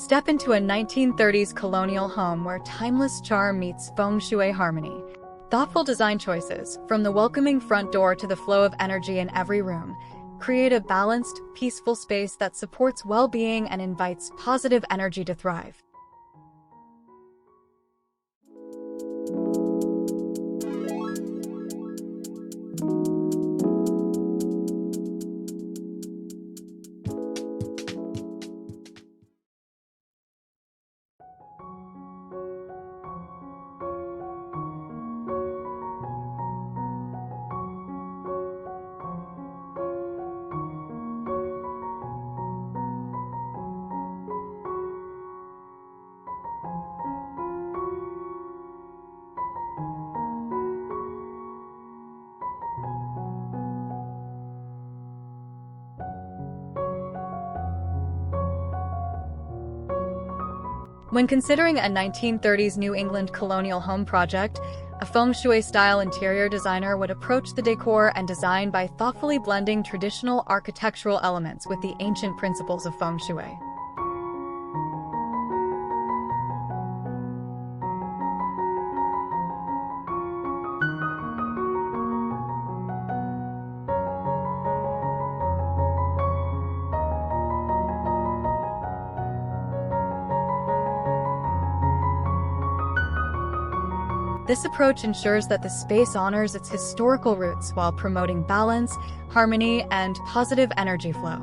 Step into a 1930s colonial home where timeless charm meets Feng Shui harmony. Thoughtful design choices, from the welcoming front door to the flow of energy in every room, create a balanced, peaceful space that supports well-being and invites positive energy to thrive. When considering a 1930s New England Colonial home project, a Feng Shui-style interior designer would approach the decor and design by thoughtfully blending traditional architectural elements with the ancient principles of Feng Shui. This approach ensures that the space honors its historical roots while promoting balance, harmony, and positive energy flow.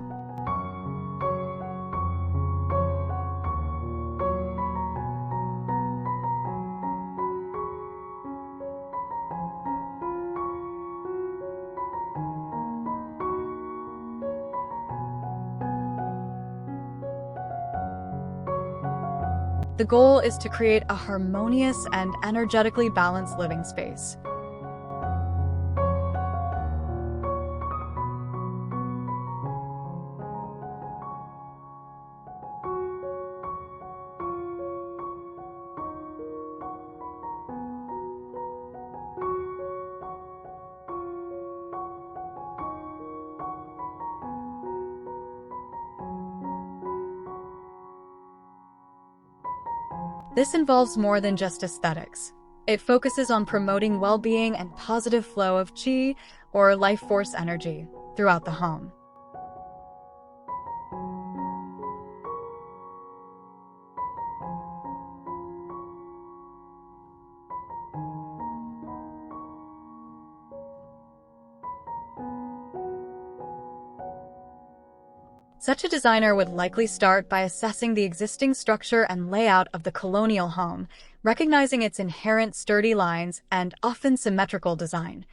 The goal is to create a harmonious and energetically balanced living space. This involves more than just aesthetics. It focuses on promoting well-being and positive flow of qi, or life force energy, throughout the home. Such a designer would likely start by assessing the existing structure and layout of the colonial home, recognizing its inherent sturdy lines and often symmetrical design.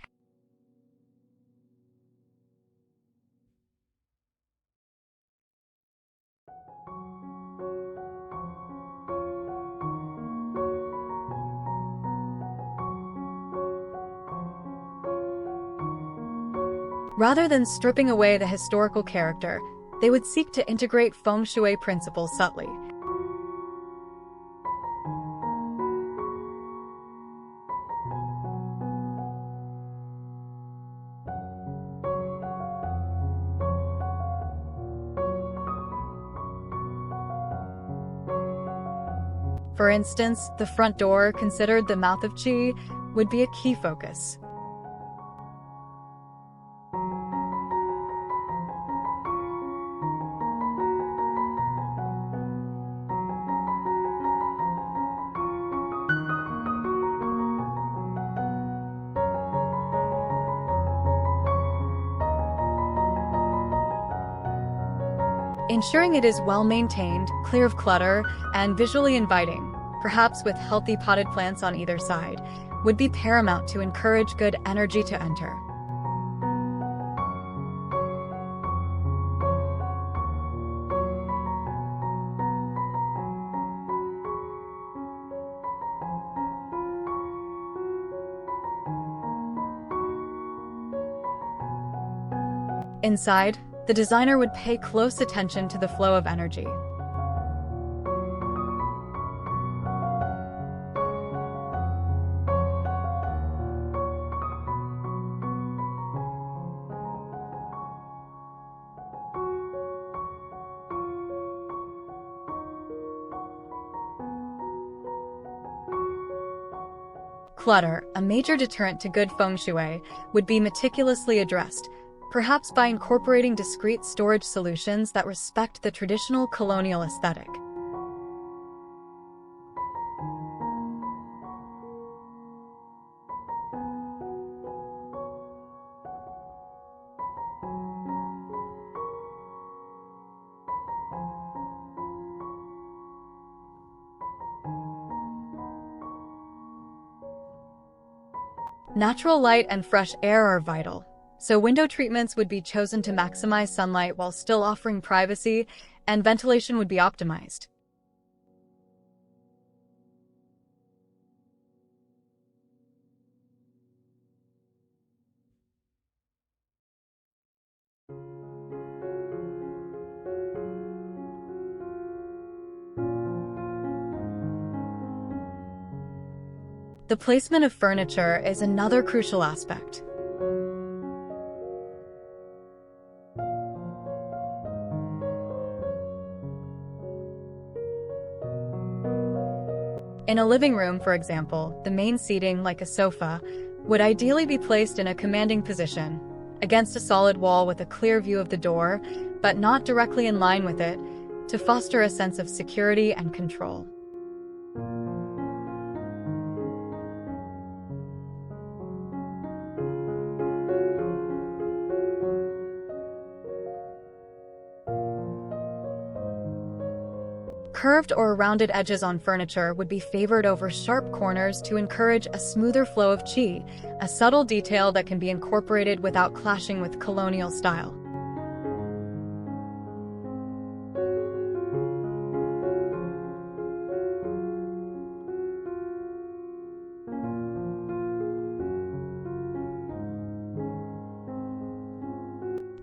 Rather than stripping away the historical character, they would seek to integrate Feng Shui principles subtly. For instance, the front door, considered the mouth of qi, would be a key focus. Ensuring it is well-maintained, clear of clutter, and visually inviting, perhaps with healthy potted plants on either side, would be paramount to encourage good energy to enter. Inside, the designer would pay close attention to the flow of energy. Clutter, a major deterrent to good feng shui, would be meticulously addressed, perhaps by incorporating discrete storage solutions that respect the traditional colonial aesthetic. Natural light and fresh air are vital, so window treatments would be chosen to maximize sunlight while still offering privacy, and ventilation would be optimized. The placement of furniture is another crucial aspect. In a living room, for example, the main seating, like a sofa, would ideally be placed in a commanding position, against a solid wall with a clear view of the door, but not directly in line with it, to foster a sense of security and control. Curved or rounded edges on furniture would be favored over sharp corners to encourage a smoother flow of qi, a subtle detail that can be incorporated without clashing with colonial style.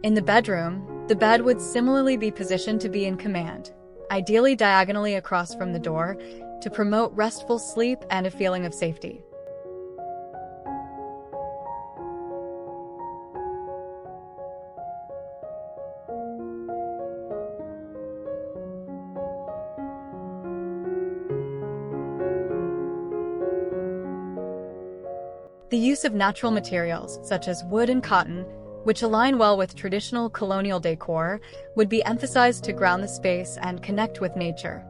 In the bedroom, the bed would similarly be positioned to be in command, ideally diagonally across from the door, to promote restful sleep and a feeling of safety. The use of natural materials, such as wood and cotton, which align well with traditional colonial decor, would be emphasized to ground the space and connect with nature.